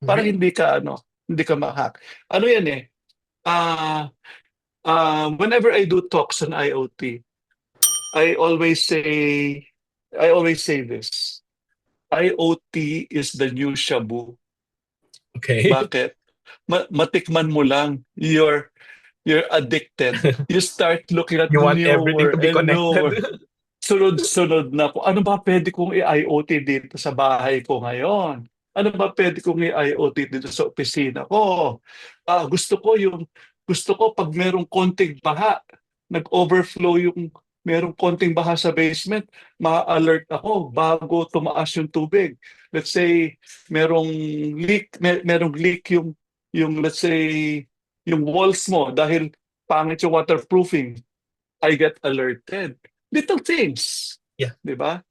Parang Really? hindi ka ma-hack. Ano yan eh, ah, whenever I do talks on IoT, I always say, I always say this, IoT is the new shabu. Okay. Bakit? Matikman mo lang, you're addicted. You start looking at You want everything newer to be and connected. newer. Sunod-sunod na po. Ano ba pwede kong i-IoT dito sa bahay ko ngayon? Ano ba pwede kong i-IoT dito sa opisina ko? Gusto ko pag merong konting baha, nag-overflow merong konting baha sa basement, ma-alert ako bago tumaas yung tubig. Let's say merong leak yung let's say yung walls mo dahil pangit yung waterproofing. I get alerted. Little things, Yeah. 'di ba?